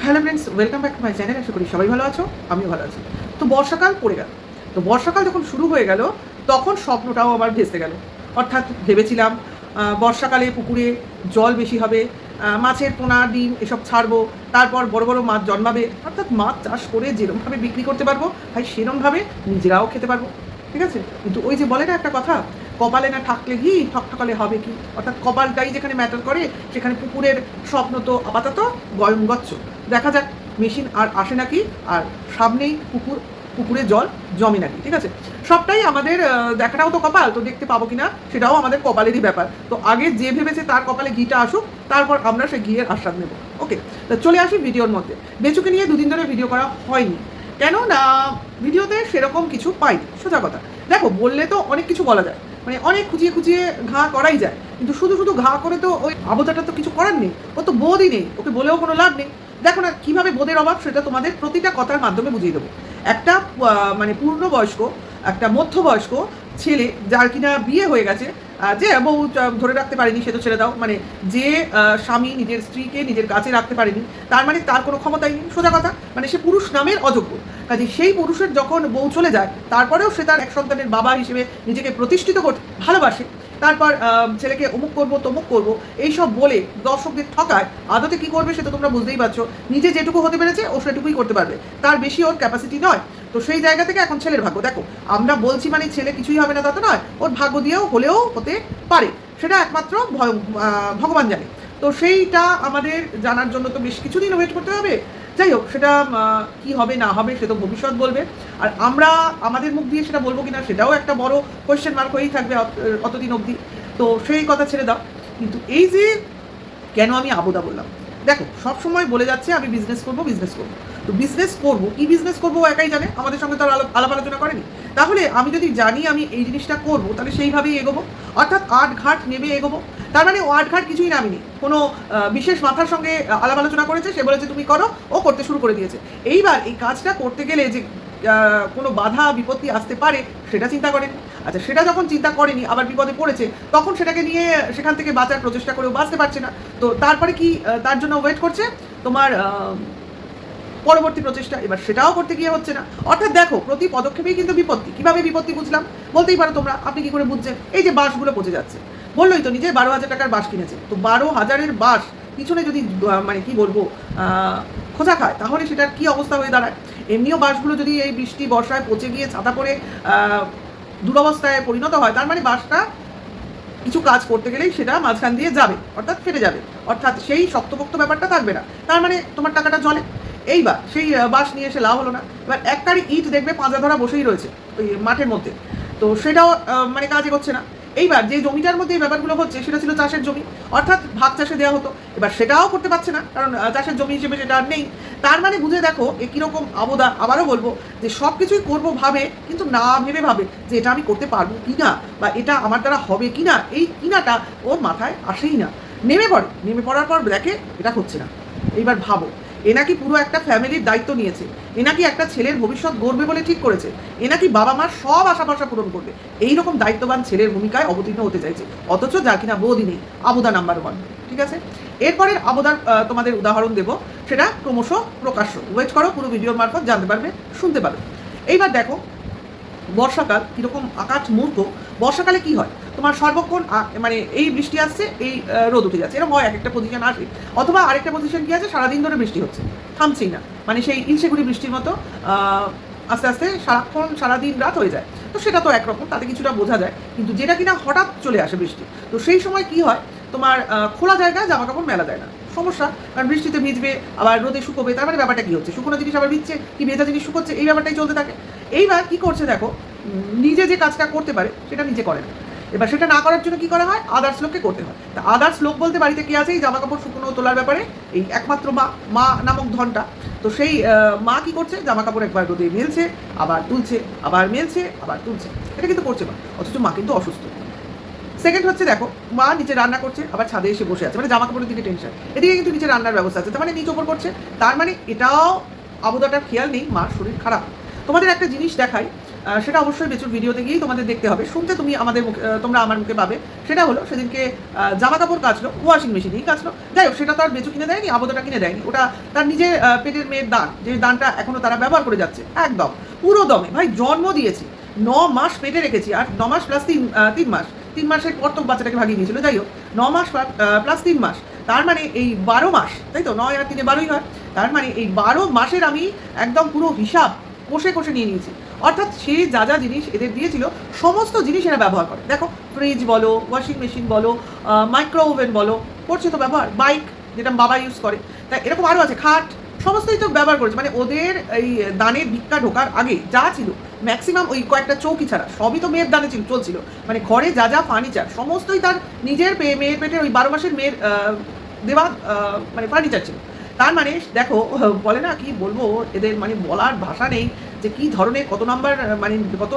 Hello friends, welcome back to my channel. আশা করি সবাই ভালো আছো, আমিও ভালো আছি। তো বর্ষাকাল পড়ে গেল। তো বর্ষাকাল যখন শুরু হয়ে গেল তখন স্বপ্নটাও আবার ভেস্তে গেল। অর্থাৎ ভেবেছিলাম বর্ষাকালে পুকুরে জল বেশি হবে, মাছের পোনা ডিম এসব ছাড়বো, তারপর বড় বড় মাছ জন্মাবে, অর্থাৎ মাছ চাষ করে যেরমভাবে বিক্রি করতে পারবো ভাই সেরমভাবে নিজেরাও খেতে পারবো। ঠিক আছে, কিন্তু ওই যে বলে না একটা কথা, কপালে না থাকলে ঘি ঠকঠকালে হবে কি, অর্থাৎ কপালটাই যেখানে ম্যাটার করে সেখানে পুকুরের স্বপ্ন তো আপাতত গয়ঙ্গচ্ছ। দেখা যাক মেশিন আর আসে নাকি, আর সামনেই পুকুরে জল জমে নাকি। ঠিক আছে, সবটাই আমাদের দেখাটাও তো কপাল, তো দেখতে পাবো কিনা সেটাও আমাদের কপালেরই ব্যাপার। তো আগে যে ভেবেছে তার কপালে ঘিটা আসুক, তারপর আমরা সেই ঘিয়ের আস্বাদ নেব। ওকে, তো চলে আসি ভিডিওর মধ্যে। বেচুকে নিয়ে দুদিন ধরে ভিডিও করা হয়নি, কেন না ভিডিওতে সেরকম কিছু পাইনি। সোজা কথা, দেখো বললে তো অনেক কিছু বলা যায়, মানে অনেক খুঁচিয়ে খুঁচিয়ে ঘা করাই যায়, কিন্তু শুধু শুধু ঘা করে তো ওই আবদাটা তো কিছু করার নেই, ও তো বোধই নেই, ওকে বলেও কোনো লাভ নেই। দেখো না কীভাবে বোধের অভাব, সেটা তোমাদের প্রতিটা কথার মাধ্যমে বুঝিয়ে দেবো। একটা মানে পূর্ণবয়স্ক, একটা মধ্যবয়স্ক ছেলে যার কিনা বিয়ে হয়ে গেছে, যে বউ ধরে রাখতে পারেনি সে তো ছেড়ে দাও, মানে যে স্বামী নিজের স্ত্রীকে নিজের কাছে রাখতে পারেনি তার মানে তার কোনো ক্ষমতাই নেই। সোজা কথা, মানে সে পুরুষ নামের অযোগ্য। কাজে সেই পুরুষের যখন বউ চলে যায় তারপরেও সে তার এক সন্তানের বাবা হিসেবে নিজেকে প্রতিষ্ঠিত করতে ভালোবাসে, তারপর ছেলেকে অমুক করবো তমুক করবো এইসব বলে দর্শকদের ঠকায়, আদতে কী করবে সে তো তোমরা বুঝতেই পারছো। নিজে যেটুকু হতে পেরেছে ও সেটুকুই করতে পারবে, তার বেশি ওর ক্যাপাসিটি নয়। তো সেই জায়গা থেকে এখন ছেলের ভাগ্য দেখো, আমরা বলছি মানে ছেলে কিছুই হবে না তা তো নয়, ওর ভাগ্য দিয়েও হলেও হতে পারে, সেটা একমাত্র ভগবান জানে। তো সেইটা আমাদের জানার জন্য তো বেশ কিছুদিন ওয়েট করতে হবে। যাই হোক, সেটা কি হবে না হবে সে তো ভবিষ্যৎ বলবে, আর আমরা আমাদের মুখ দিয়ে সেটা বলবো কিনা সেটাও একটা বড় কোয়েশ্চেন মার্ক হয়েই থাকবে অতদিন অবধি। তো সেই কথা ছেড়ে দাও, কিন্তু এই যে কেন আমি আবুদা বললাম, দেখো সব সময় বলে যাচ্ছে আমি বিজনেস করবো বিজনেস করবো, তো বিজনেস করবো কি বিজনেস করবো একাই জানে, আমাদের সঙ্গে তো আলাপ আলোচনা করেনি। তাহলে আমি যদি জানি আমি এই জিনিসটা করবো তাহলে সেইভাবেই এগোবো, অর্থাৎ আট ঘাট নেমে এগোবো। তার মানে ও আট ঘাট কিছুই নামিনি, কোনো বিশেষ মাথার সঙ্গে আলাপ আলোচনা করেছে, সে বলেছে তুমি করো, ও করতে শুরু করে দিয়েছে। এইবার এই কাজটা করতে গেলে যে কোনো বাধা বিপত্তি আসতে পারে সেটা চিন্তা করেনি। আচ্ছা, সেটা যখন চিন্তা করেনি আবার বিপদে পড়েছে, তখন সেটাকে নিয়ে সেখান থেকে বাঁচার প্রচেষ্টা করেও বাঁচতে পারছে না। তো তারপরে কি তার জন্য ওয়েট করছে তোমার পরবর্তী প্রচেষ্টা, এবার সেটাও করতে গিয়ে হচ্ছে না। অর্থাৎ দেখো প্রতি পদক্ষেপেই কিন্তু বিপত্তি। কীভাবে বিপত্তি বুঝলাম বলতেই পারো তোমরা, আপনি কি করে বুঝছেন? এই যে বাঁশগুলো পচে যাচ্ছে, বললোই তো নিজে 12,000 টাকার বাঁশ কিনেছে, তো 12,000-এর বাঁশ পিছনে যদি মানে কি বলবো খোঁজা খায় তাহলে সেটার কি অবস্থা হয়ে দাঁড়ায়। এমনিও বাঁশগুলো যদি এই বৃষ্টি বর্ষায় পচে গিয়ে ছাতা পড়ে দুরবস্থায় পরিণত হয়, তার মানে বাঁশটা কিছু কাজ করতে গেলেই সেটা মাঝখান দিয়ে যাবে, অর্থাৎ ফেটে যাবে, অর্থাৎ সেই শক্তপোক্ত ব্যাপারটা থাকবে না, তার মানে তোমার টাকাটা জলে। এইবার সেই বাঁশ নিয়ে এসে লাভ হলো না। এবার একটারই ইট দেখবে পাঁজা ধরা বসেই রয়েছে ওই মাঠের মধ্যে, তো সেটাও মানে কাজ এগোচ্ছে না। এইবার যে জমিটার মধ্যে এই ব্যাপারগুলো হচ্ছে সেটা ছিল চাষের জমি, অর্থাৎ ভাগ চাষে দেওয়া হতো, এবার সেটাও করতে পারছে না কারণ চাষের জমি হিসেবে সেটা আর নেই। তার মানে বুঝে দেখো এ কীরকম আবদা। আবারও বলবো যে সব কিছুই করবো ভাবে, কিন্তু না ভেবে ভাবে যে এটা আমি করতে পারবো কি না, বা এটা আমার দ্বারা হবে কি না, এই কিনাটা ওর মাথায় আসেই না। নেমে পড়ার পর দেখে এটা হচ্ছে না। এইবার ভাবো, এ নাকি পুরো একটা ফ্যামিলির দায়িত্ব নিয়েছে, এ নাকি একটা ছেলের ভবিষ্যৎ গড়বে বলে ঠিক করেছে, এ নাকি বাবা মার সব আশা ভরসা পূরণ করবে, এইরকম দায়িত্ববান ছেলের ভূমিকায় অবতীর্ণ হতে চাইছে, অথচ যার কিনা বোধই নেই। আবুদা নাম্বার 1। ঠিক আছে, এরপরের আবুদার তোমাদের উদাহরণ দেব, সেটা ক্রমশ প্রকাশ্য। ওয়েট করো, পুরো ভিডিওর মারফত জানতে পারবে, শুনতে পারবে। এইবার দেখো বর্ষাকাল কীরকম আকাশ মূর্খ। বর্ষাকালে কি হয় তোমার, সর্বক্ষণ মানে এই বৃষ্টি আসছে, এই রোদ উঠে যাচ্ছে, এরকম হয়, এক একটা পজিশন আসে। অথবা আরেকটা পজিশন কী আছে, সারাদিন ধরে বৃষ্টি হচ্ছে, থামছেই না, মানে সেই ইলশেগুড়ি বৃষ্টির মতো আস্তে আস্তে সারাক্ষণ সারাদিন রাত হয়ে যায়। তো সেটা তো একরকম, তাতে কিছুটা বোঝা যায়। কিন্তু যেটা কিনা হঠাৎ চলে আসে বৃষ্টি, তো সেই সময় কি হয় তোমার, খোলা জায়গায় জামা কাপড় মেলা যায় না, সমস্যা। কারণ বৃষ্টিতে ভিজবে, আবার রোদে শুকোবে, তার মানে ব্যাপারটা কী হচ্ছে, শুকনো জিনিস আবার ভিজছে, কি ভেজা জিনিস শুকোচ্ছে, এই ব্যাপারটাই চলতে থাকে। এইবার কি করছে দেখো, নিজে যে কাজটা করতে পারে সেটা নিজে করে না। এবার সেটা না করার জন্য কি করা হয়, আদার্স লোককে করতে হয়। তা আদার্স লোক বলতে বাড়িতে কে আছে এই জামা কাপড় শুকনো তোলার ব্যাপারে, এই একমাত্র মা নামক ধনটা। তো সেই মা কি করছে, জামা কাপড় একবার রোদে মেলছে, আবার তুলছে, আবার মেলছে, আবার তুলছে, এটা কিন্তু করছে মা, অথচ মা কিন্তু অসুস্থ। সেকেন্ড হচ্ছে দেখো, মা নিচে রান্না করছে, আবার ছাদে এসে বসে আছে, মানে জামা কাপড়ের দিকে টেনশন, এদিকে কিন্তু নিচে রান্নার ব্যবস্থা আছে, তার মানে নিচ ওপর করছে। তার মানে এটাও আবদাটার খেয়াল নেই, মার শরীর খারাপ। তোমাদের একটা জিনিস দেখাই, সেটা অবশ্যই বেচুর ভিডিওতে গিয়েই তোমাদের দেখতে হবে, শুনতে তুমি আমাদের তোমরা আমার মুখে পাবে। সেটা হলো সেদিনকে জামা কাপড় কাচলো, ওয়াশিং মেশিনেই কাচলো। যাই হোক, সেটা তো আর বেচু কিনে দেয়নি, আবদাটা কিনে দেয়নি, ওটা তার নিজের পেটের মেয়ের দান, যে দানটা এখনো তারা ব্যবহার করে যাচ্ছে একদম পুরো দমে। ভাই জন্ম দিয়েছি, 9 মাস পেটে রেখেছি, আর 9 মাস প্লাস 3 মাস, 3 মাসের পর তো বাচ্চাটাকে ভাগিয়ে দিয়েছিল। যাই হোক, 9 মাস প্লাস 3 মাস, তার মানে এই 12 মাস, তাই তো, 9 আর 3 12ই হয়। তার মানে এই 12 মাসের আমি একদম পুরো হিসাব কষে কষে নিয়ে নিয়েছি। অর্থাৎ সে যা যা জিনিস এদের দিয়েছিল সমস্ত জিনিস এরা ব্যবহার করে। দেখো, ফ্রিজ বলো, ওয়াশিং মেশিন বলো, মাইক্রো ওভেন বলো, করছে তো ব্যবহার, বাইক যেটা বাবা ইউজ করে, তাই এরকম আরও আছে, খাট, সমস্তই তো ব্যবহার করেছে। মানে ওদের এই দানের ভিক্ষা ঢোকার আগে যা ছিল ম্যাক্সিমাম ওই কয়েকটা চৌকি ছাড়া সবই তো মেয়ের দানে চলছিল। মানে ঘরে যা যা ফার্নিচার সমস্তই তার নিজের মেয়ের পেটের ওই 12 মাসের মেয়ের দেওয়া মানে ফার্নিচার ছিল। তার মানে দেখো, বলে না কি বলবো, এদের মানে বলার ভাষা নেই যে কী ধরনের কত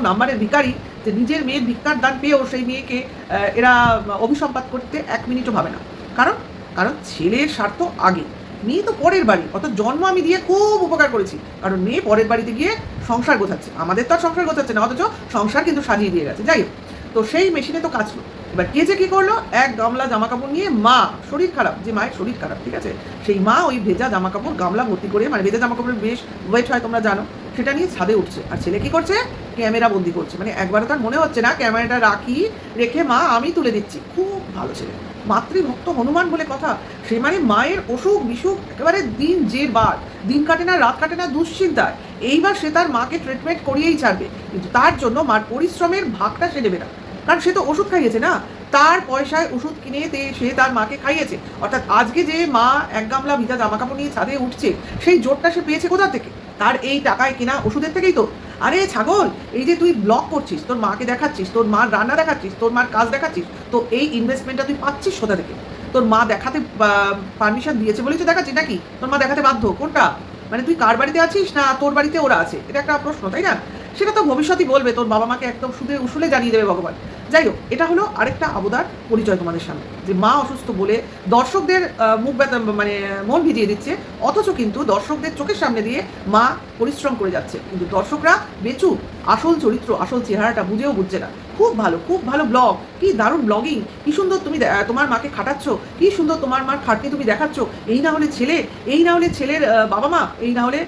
নাম্বারের ভিখারি, যে নিজের মেয়ের ভিক্ষার দান পেয়েও সেই মেয়েকে এরা অভিসম্পাত করতে 1 মিনিটও ভাবে না। কারণ কারণ ছেলের স্বার্থ আগে, মেয়ে তো পরের বাড়ি, অর্থাৎ জন্ম আমি দিয়ে খুব উপকার করেছি, কারণ মেয়ে পরের বাড়িতে গিয়ে সংসার গোছাচ্ছে, আমাদের তো আর সংসার গোছাচ্ছে না, অথচ সংসার কিন্তু সাজিয়ে দিয়ে গেছে। যাই হোক, তো সেই মেশিনে তো কাচলো। এবার কে যে কী করলো, এক গামলা জামা কাপড় নিয়ে, মা শরীর খারাপ, যে মায়ের শরীর খারাপ, ঠিক আছে, সেই মা ওই ভেজা জামা কাপড় গামলা ভর্তি করে, মানে ভেজা জামা কাপড়ের বেশ ওয়েট হয় তোমরা জানো, সেটা নিয়ে ছাদে উঠছে। আর ছেলে কী করছে, ক্যামেরা বন্দি করছে। মানে একবারও তার মনে হচ্ছে না ক্যামেরাটা রেখে মা আমি তুলে দিচ্ছি। খুব ভালো ছেলে, মাতৃভক্ত হনুমান বলে কথা। সে মানে মায়ের অসুখ বিসুখ একেবারে দিন বার, দিন কাটে না, রাত কাটে না দুশ্চিন্তায়। এইবার সে তার মাকে ট্রিটমেন্ট করিয়েই ছাড়বে, কিন্তু তার জন্য মার পরিশ্রমের ভাগটা সে দেবে না, কারণ সে তো ওষুধ খাইয়েছে না, তার পয়সায় ওষুধ কিনে সে তার মাকে খাইয়েছে। অর্থাৎ আজকে যে মা এক গামলা ভিজা জামা কাপড় নিয়ে ছাদে উঠছে, সেই জোরটা সে পেয়েছে কোথা থেকে, তার এই টাকায় কেনা ওষুধের থেকেই তো। আরে ছাগল, এই যে তুই ব্লগ করছিস, তোর মাকে দেখাচ্ছিস, তোর মার রান্না দেখাচ্ছিস, তোর মার কাজ দেখাচ্ছিস, তো এই ইনভেস্টমেন্টটা তুই পাচ্ছিস কোথা থেকে? তোর মা দেখাতে পারমিশন দিয়েছে বলেই তো দেখাচ্ছিস নাকি? তোর মা দেখাতে বাধ্য কোনটা? মানে তুই কার বাড়িতে আছিস না তোর বাড়িতে ওরা আছে, এটা একটা প্রশ্ন, তাই না? সেটা তো ভবিষ্যতই বলবে, তোর বাবা মাকে একদম উসুলে জানিয়ে দেবে ভগবান। যাই হোক, এটা হলো আরেকটা আবদার পরিচয় তোমাদের সামনে, যে মা অসুস্থ বলে দর্শকদের মুখ ব্যথা মানে মন ভিজিয়ে দিচ্ছে, অথচ কিন্তু দর্শকদের চোখের সামনে দিয়ে মা পরিশ্রম করে যাচ্ছে, কিন্তু দর্শকরা বেচু আসল চরিত্র, আসল চেহারাটা বুঝছে না। খুব ভালো ব্লগ, কি দারুণ ব্লগিং, কি সুন্দর তুমি তোমার মাকে খাটাচ্ছ, কি সুন্দর তোমার মার খাটনি তুমি দেখাচ্ছ। এই না হলে ছেলে, এই না হলে ছেলের বাবা মা, এই না হলে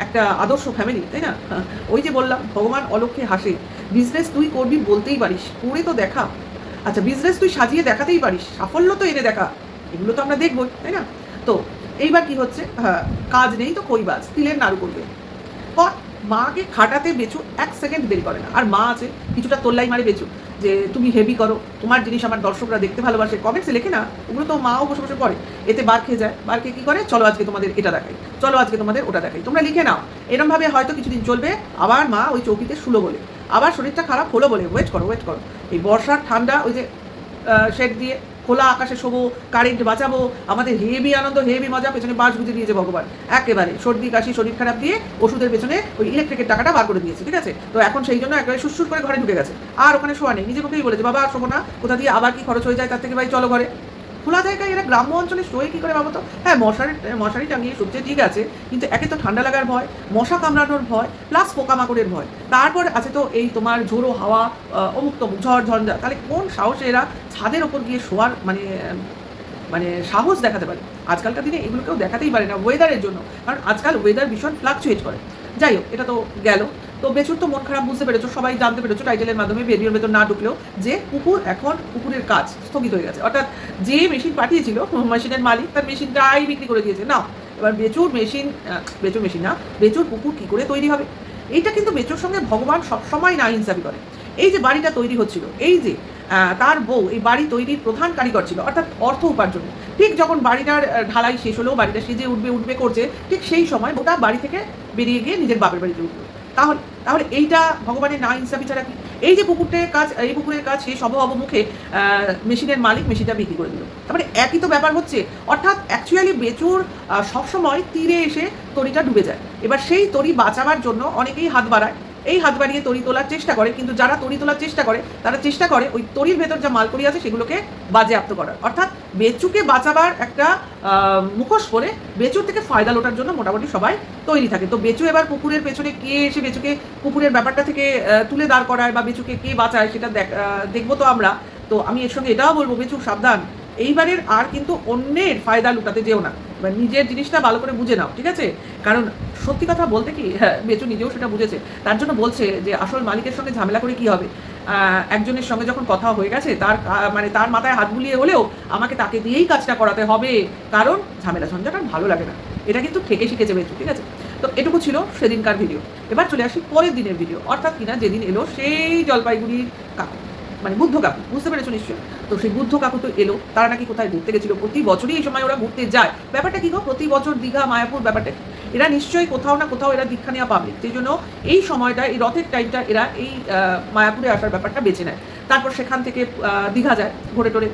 একটা আদর্শ ফ্যামিলি, তাই না? ওই যে বললাম, ভগবান অলক্ষ্যে হাসে। বিজনেস তুই করবি বলতেই পারিস, করে তো দেখা। আচ্ছা, বিজনেস তুই সাজিয়ে দেখাতেই পারিস, সাফল্য তো এনে দেখা, এগুলো তো আমরা দেখবই, তাই না? তো এইবার কি হচ্ছে, কাজ নেই তো কইবাজ, তিলের নাড়ু করবে। মাকে খাটাতে বেচু 1 সেকেন্ড দেরি করে না। আর মা আছে, কিছুটা তোল্লাই মারে বেচু, যে তুমি হেভি করো, তোমার জিনিস আমার দর্শকরা দেখতে ভালোবাসে, কমেন্টসে লেখে না, ওগুলো তো মাও বসে বসে পড়ে, এতে বার খেয়ে যায়। বার খেয়ে কী করে, চলো আজকে তোমাদের এটা দেখাই, চলো আজকে তোমাদের ওটা দেখাই, তোমরা লিখে নাও। এরমভাবে হয়তো কিছুদিন চলবে, আবার মা ওই চৌকিতে শুলো বলে, আবার শরীরটা খারাপ হলো বলে ওয়েট করো। এই বর্ষার ঠান্ডা, ওই যে শেড দিয়ে খোলা আকাশে শোবো, কারেন্ট বাঁচাবো, আমাদের হেভি আনন্দ, হেভি মজা, পেছনে বাস গুঁজে দিয়েছে ভগবান একেবারে। সর্দি কাশি শরীর খারাপ দিয়ে ওষুধের পেছনে ওই ইলেকট্রিকের টাকাটা বার করে দিয়েছে, ঠিক আছে? তো এখন সেই জন্য একেবারে সুসুর করে ঘরে ঢুকে গেছে, আর ওখানে শোয়া নেই। নিজে মুখেই বলেছে, বাবা আর শোবো না, কোথা দিয়ে আবার কি খরচ হয়ে যায়, তার থেকে ভাই চলো ঘরে। খোলা জায়গায় এরা গ্রাম্য অঞ্চলে শোয়ে কী করে ভাবো তো? হ্যাঁ, মশারি টাঙিয়ে শুচ্ছে, ঠিক আছে, কিন্তু একে তো ঠান্ডা লাগার ভয়, মশা কামড়ানোর ভয়, প্লাস পোকামাকড়ের ভয়, তারপর আছে তো এই তোমার ঝোড়ো হাওয়া, অমুক তমুক ঝড় ঝঞ্ঝা। তাহলে কোন সাহসে এরা ছাদের ওপর গিয়ে শোয়ার মানে সাহস দেখাতে পারে? আজকালকার দিনে এগুলো কেউ দেখাতেই পারে না ওয়েদারের জন্য, কারণ আজকাল ওয়েদার ভীষণ ফ্লাকচুয়েট করে। যাই হোক, এটা তো গেল। তো বেচুর তো মন খারাপ, বুঝতে পেরেছো, সবাই জানতে পেরেছো টাইটেলের মাধ্যমে, ভিডিওর ভেতর না ঢুকলেও, যে কুকুরের কাজ স্থগিত হয়ে গেছে। অর্থাৎ যে মেশিন পাঠিয়েছিল মেশিনের মালিক, তার মেশিনটাই বিক্রি করে দিয়েছে। না, এবার বেচুর কুকুর কী করে তৈরি হবে? এইটা কিন্তু বেচুর সঙ্গে ভগবান সবসময় না ইনসাফি করে। এই যে বাড়িটা তৈরি হচ্ছিল, এই যে তার বউ এই বাড়ি তৈরির প্রধান কারিগর ছিল, অর্থাৎ অর্থ উপার্জন। ঠিক যখন বাড়িটার ঢালাই শেষ হলো, বাড়িটা সেজে উঠবে করছে, ঠিক সেই সময় ওটা বাড়ি থেকে বেরিয়ে গিয়ে নিজের বাপের বাড়িতে উঠলো। তাহলে এইটা ভগবানের না ইনসাফি ছাড়া কি? এই যে পুকুরের কাজ শেষ অবমুখে মেশিনের মালিক মেশিনটা বিক্রি করে দিল। তারপরে একই তো ব্যাপার হচ্ছে, অর্থাৎ অ্যাকচুয়ালি বেচুর সবসময় তীরে এসে তরিটা ডুবে যায়। এবার সেই তরি বাঁচাবার জন্য অনেকেই হাত বাড়ায়, এই হাত বাড়িয়ে তরি তোলার চেষ্টা করে, কিন্তু যারা তরি তোলার চেষ্টা করে তারা চেষ্টা করে ওই তরির ভেতর যা মালকড়ি আছে সেগুলোকে বাজেয়াপ্ত করার, অর্থাৎ বেচুকে বাঁচাবার একটা মুখোশ পরে বেচুর থেকে ফায়দা লোটার জন্য মোটামুটি সবাই তৈরি থাকে। তো বেচু এবার পুকুরের পেছনে কে এসে বেচুকে পুকুরের ব্যাপারটা থেকে তুলে দাঁড় করায় বা বেচুকে কে বাঁচায় সেটা দেখবো তো আমরা। তো আমি এর সঙ্গে এটাও বলবো, বেচু সাবধান, এইবারের আর কিন্তু অন্যের ফায়দা লুটাতে যেও না, এবার নিজের জিনিসটা ভালো করে বুঝে নাও, ঠিক আছে? কারণ সত্যি কথা বলতে কি, হ্যাঁ বেচু নিজেও সেটা বুঝেছে, তার জন্য বলছে যে আসল মালিকের সঙ্গে ঝামেলা করে কি হবে, একজনের সঙ্গে যখন কথা হয়ে গেছে তার মানে তার মাথায় হাত বুলিয়ে হলেও আমাকে তাকে দিয়েই কাজটা করাতে হবে, কারণ ঝামেলা ঝঞ্ঝাট আর ভালো লাগে না। এটা কিন্তু থেকে শিখেছে বেচু, ঠিক আছে? তো এটুকু ছিল সেদিনকার ভিডিও। এবার চলে আসি পরের দিনের ভিডিও, অর্থাৎ কিনা যেদিন এলো সেই জলপাইগুড়ির কাকু, মানে বুদ্ধ কাকু, বুঝতে পেরেছো নিশ্চয়ই? তো সেই বুদ্ধ কাকু তো এলো, তারা নাকি কোথায় ঘুরতে গেছিলো, প্রতি বছরই এই সময় ওরা ঘুরতে যায়। ব্যাপারটা কি গো, প্রতি বছর দীঘা মায়াপুর ব্যাপারটা এরা নিশ্চয়ই কোথাও না কোথাও এরা দীক্ষা নেওয়া পাবলিক, সেই জন্য এই সময়টা, এই রথের টাইমটা এরা এই মায়াপুরে আসার ব্যাপারটা বেছে নেয়। তারপর সেখান থেকে দীঘা যায় ঘুরে টোরে।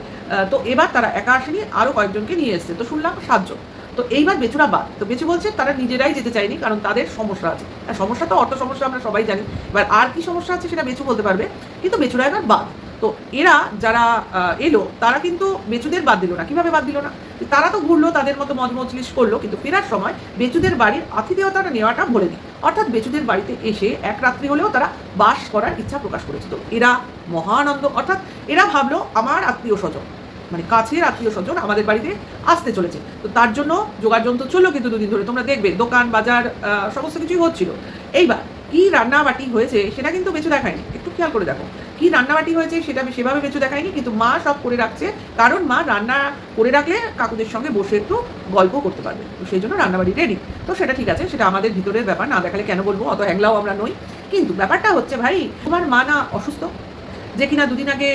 তো এবার তারা একা আসেনি, আরও কয়েকজনকে নিয়ে এসছে, তো শুনলাম 7 জন। তো এইবার বেচুরা বাদ। তো বেচু বলছে তারা নিজেরাই যেতে চায়নি, কারণ তাদের সমস্যা আছে। আর সমস্যা তো অর্থ সমস্যা, আমরা সবাই জানি। এবার আর কি সমস্যা আছে সেটা বেচু বলতে পারবে, কিন্তু বেচুরা এবার বাদ। তো এরা যারা এলো তারা কিন্তু বেচুদের বাদ দিল না। কিভাবে বাদ দিল না? তারা তো ঘুরলো, তাদের মতো মজ মজলিশ করলো, কিন্তু ফেরার সময় বেচুদের বাড়ির আতিথেয়তাটা নেওয়াটা ভোলেনি। অর্থাৎ বেচুদের বাড়িতে এসে এক রাত্রি হলেও তারা বাস করার ইচ্ছা প্রকাশ করেছে। তো এরা মহানন্দ, অর্থাৎ এরা ভাবলো আমার আত্মীয় স্বজন, মানে কাছের আত্মীয় স্বজন আমাদের বাড়িতে আসতে চলেছে। তো তার জন্য জোগাড় যন্ত্র চললো কিন্তু 2 দিন ধরে, তোমরা দেখবে দোকান বাজার সমস্ত কিছুই হচ্ছিল। এইবার কি রান্নাবাটি হয়েছে সেটা কিন্তু বেচু দেখায়নি, একটু খেয়াল করে দেখো কি রান্নাবাটি হয়েছে সেটা সেভাবে বেচু দেখায়নি, কিন্তু মা সব করে রাখছে, কারণ মা রান্না করে রাখলে কাকুদের সঙ্গে বসে একটু গল্প করতে পারবে, তো সেই জন্য রান্নাবাড়ি রেডি। তো সেটা ঠিক আছে, সেটা আমাদের ভিতরের ব্যাপার, না দেখালে কেন বলবো, অত হ্যাংলাও আমরা নই। কিন্তু ব্যাপারটা হচ্ছে ভাই, তোমার মা না অসুস্থ, যে কিনা 2 দিন আগে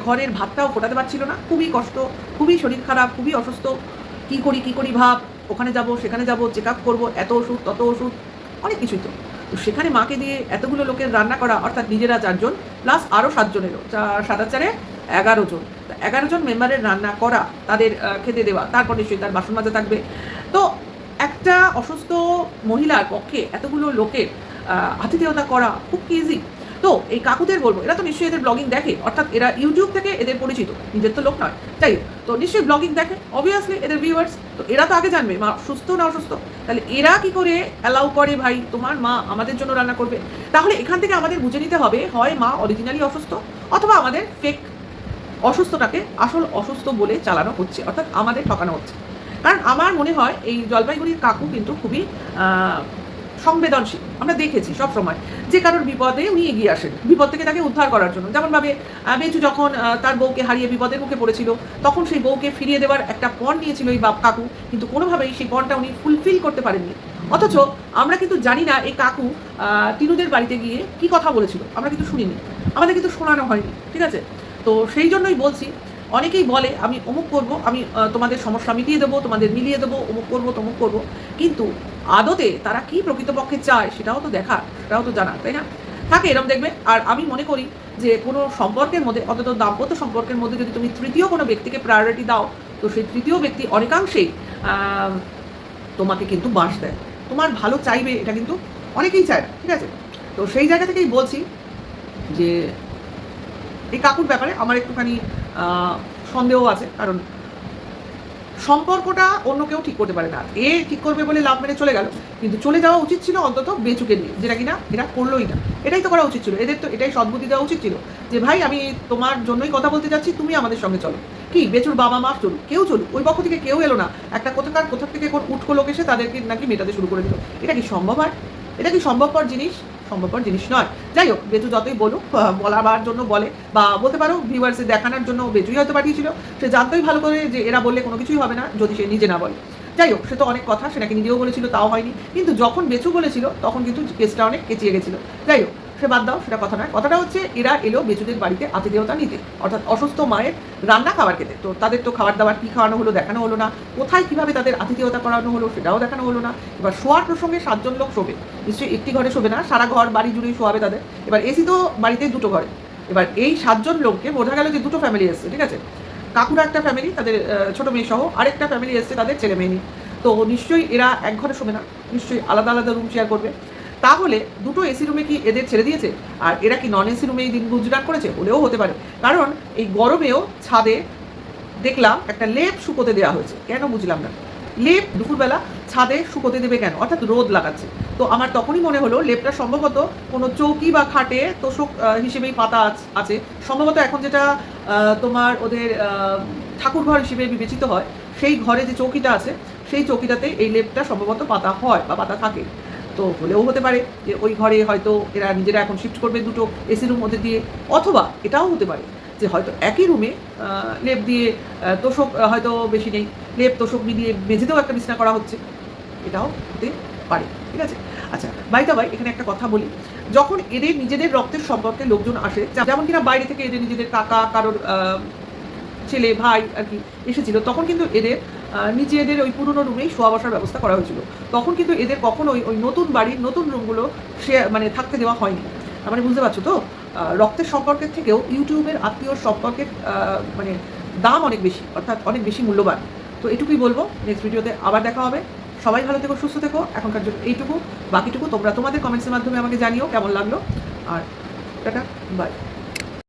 ঘরের ভাতটাও ফোটাতে পারছিল না, খুবই কষ্ট, খুবই শরীর খারাপ, খুবই অসুস্থ। কি করি ভাব, ওখানে যাব সেখানে যাব, চেক আপ করবো, এত ওষুধ তত ওষুধ, অনেক কিছুই। তো সেখানে মাকে দিয়ে এতগুলো লোকের রান্না করা, অর্থাৎ নিজেরা 4 জন প্লাস আরও 7 জন এলো, 7 আর 4 11 জন। 11 জন মেম্বারের রান্না করা, তাদের খেতে দেওয়া, তারপর নিশ্চয়ই তার বাসন মাজা থাকবে। তো একটা অসুস্থ মহিলার পক্ষে এতগুলো লোকের আতিথেয়তা করা খুব ইজি। তো এই কাকুদের বলবো, এরা তো নিশ্চয়ই এদের ব্লগিং দেখে, অর্থাৎ এরা ইউটিউব থেকে এদের পরিচিত, নিজের তো লোক নয়, তাই তো নিশ্চয়ই ব্লগিং দেখে, অবভিয়াসলি এদের ভিউয়ার্স। তো এরা তো আগে জানবে মা সুস্থ না অসুস্থ, তাহলে এরা কি করে অ্যালাউ করে ভাই তোমার মা আমাদের জন্য রান্না করবে? তাহলে এখান থেকে আমাদের বুঝে নিতে হবে, হয় মা অরিজিনালি অসুস্থ, অথবা আমাদের ফেক অসুস্থটাকে আসল অসুস্থ বলে চালানো হচ্ছে, অর্থাৎ আমাদের ঠকানো হচ্ছে। কারণ আমার মনে হয় এই জলপাইগুড়ির কাকু কিন্তু খুবই সংবেদনশীল, আমরা দেখেছি সব সময়, যে কারোর বিপদে উনি এগিয়ে আসেন বিপদ থেকে তাকে উদ্ধার করার জন্য। যেমনভাবে বেচু যখন তার বউকে হারিয়ে বিপদের মুখে পড়েছিল, তখন সেই বউকে ফিরিয়ে দেওয়ার একটা পণ নিয়েছিল এই বাপ কাকু, কিন্তু কোনোভাবেই সেই পণটা উনি ফুলফিল করতে পারেননি। অথচ আমরা কিন্তু জানি না এই কাকু টিনুদের বাড়িতে গিয়ে কি কথা বলেছিল, আমরা কিন্তু শুনিনি, আমাদের কিন্তু শোনানো হয়নি, ঠিক আছে? তো সেই জন্যই বলছি, অনেকেই বলে আমি অমুক করবো, আমি তোমাদের সমস্যা মিটিয়ে দেবো, তোমাদের মিলিয়ে দেবো, অমুক করবো তমুক করবো, কিন্তু আদতে তারা কি প্রকৃতপক্ষে চায় সেটাও তো দেখা, সেটাও তো জানা, তাই না? থাকে এরকম দেখবে। আর আমি মনে করি যে কোনো সম্পর্কের মধ্যে, অন্তত দাম্পত্য সম্পর্কের মধ্যে যদি তুমি তৃতীয় কোনো ব্যক্তিকে প্রায়োরিটি দাও, তো সেই তৃতীয় ব্যক্তি অনেকাংশেই তোমাকে কিন্তু বাঁশ দেয়, তোমার ভালো চাইবে, এটা কিন্তু অনেকেই চায়, ঠিক আছে? তো সেই জায়গা থেকেই বলছি যে এই কাকুর ব্যাপারে আমার একটুখানি সন্দেহ আছে, কারণ সম্পর্কটা অন্য কেউ ঠিক করতে পারে না, এ ঠিক করবে বলে লাভ মেরে চলে গেল, কিন্তু চলে যাওয়া উচিত ছিল অন্তত বেচুকে নিয়ে, যেটা কিনা এরা করলোই না। এটাই তো করা উচিত ছিল, এদের তো এটাই সদ্বুদ্ধি দেওয়া উচিত ছিল যে ভাই আমি তোমার জন্যই কথা বলতে যাচ্ছি, তুমি আমাদের সঙ্গে চলো। কি বেচুর বাবা মা চলুক, কেউ চলুক, ওই পক্ষ থেকে কেউ এলো না, একটা কোথা থেকে কোন উটকো লোক এসে তাদেরকে নাকি মেটাতে শুরু করে দিল। এটা কি সম্ভব হয়? এটা কি সম্ভবপর জিনিস? সম্ভবপর জিনিস নয়। যাই হোক, বেচু যতই বলুক, বলাবার জন্য বলে, বা বলতে পারো ভিউয়ার্সে দেখানোর জন্য বেচুই হয়তো পাঠিয়েছিল, সে জানতোই ভালো করে যে এরা বললে কোনো কিছুই হবে না যদি সে নিজে না বলে। যাই হোক, সে তো অনেক কথা, সে নাকি নিজেও বলেছিল, তাও হয়নি, কিন্তু যখন বেচু বলেছিল তখন কিন্তু কেসটা অনেক কেচিয়ে গেছিলো। যাই হোক, সে বাদ দাও, সেটা কথা নয়। কথাটা হচ্ছে এরা এলো বেচুদের বাড়িতে আতিথেয়তা নিতে, অর্থাৎ অসুস্থ মায়ের রান্না খাবার খেতে। তো তাদের তো খাবার দাবার কী খাওয়ানো হলো দেখানো হলো না, কোথায় কীভাবে তাদের আতিথেয়তা করানো হলো সেটাও দেখানো হলো না। এবার শোয়ার প্রসঙ্গে 7 জন লোক শোবে, নিশ্চয়ই একটি ঘরে শোবে না, সারা ঘর বাড়ি জুড়েই শোয়াবে তাদের। এবার এসি তো বাড়িতে 2টো ঘরে, এবার এই 7 জন লোককে বোঝা গেল যে 2টো ফ্যামিলি এসছে, ঠিক আছে? কাকুরা একটা ফ্যামিলি, তাদের ছোটো মেয়ে সহ, আরেকটা ফ্যামিলি এসছে তাদের ছেলে মেয়ে নিয়ে। তো নিশ্চয়ই এরা এক ঘরে শোবে না, নিশ্চয়ই আলাদা আলাদা রুম শেয়ার করবে। তাহলে দুটো এসি রুমে কি এদের ছেড়ে দিয়েছে, আর এরা কি নন এসি রুমে এই দিন গুজরাট করেছে? হলেও হতে পারে, কারণ এই গরমেও ছাদে দেখলাম একটা লেপ শুকোতে দেওয়া হয়েছে। কেন বুঝলাম না, লেপ দুপুরবেলা ছাদে শুকোতে দেবে কেন? অর্থাৎ রোদ লাগাচ্ছে। তো আমার তখনই মনে হলো লেপটা সম্ভবত কোনো চৌকি বা খাটে তোষক হিসেবেই পাতা আছে। সম্ভবত এখন যেটা তোমার ওদের ঠাকুরঘর হিসেবে বিবেচিত হয়, সেই ঘরে যে চৌকিটা আছে সেই চৌকিটাতে এই লেপটা সম্ভবত পাতা হয় বা পাতা থাকে। তো হলেও হতে পারে যে ওই ঘরে হয়তো এরা নিজেরা এখন শিফট করবে দুটো এসি রুম মধ্যে দিয়ে, অথবা এটাও হতে পারে যে হয়তো একই রুমে লেপ দিয়ে তোষক হয়তো বেশি নেই, লেপ তোষক দিয়ে মেঝেতেও একটা বিছানা করা হচ্ছে, এটাও হতে পারে। ঠিক আছে, আচ্ছা বাই দা বাই, এখানে একটা কথা বলি, যখন এদের নিজেদের রক্তের সম্পর্কে লোকজন আসে, যেমন কিনা বাইরে থেকে এদের নিজেদের কাকা কারোর ছেলে ভাই আর কি এসেছিল, তখন কিন্তু এদের নিচে এদের ওই পুরনো রুমেই শোয়া বসার ব্যবস্থা করা হয়েছিল। তখন কিন্তু এদের কখনোই ওই নতুন বাড়ির নতুন রুমগুলো সে মানে থাকতে দেওয়া হয়নি। মানে বুঝতে পারছো তো, রক্তের সম্পর্কের থেকেও ইউটিউবের আত্মীয় সম্পর্কের মানে দাম অনেক বেশি, অর্থাৎ অনেক বেশি মূল্যবান। তো এটুকুই বলবো, নেক্সট ভিডিওতে আবার দেখা হবে। সবাই ভালো থেকো, সুস্থ থেকো, এখনকার জন্য এইটুকু। বাকিটুকু তোমরা তোমাদের কমেন্টসের মাধ্যমে আমাকে জানিও কেমন লাগলো। আর টাটা, বাই।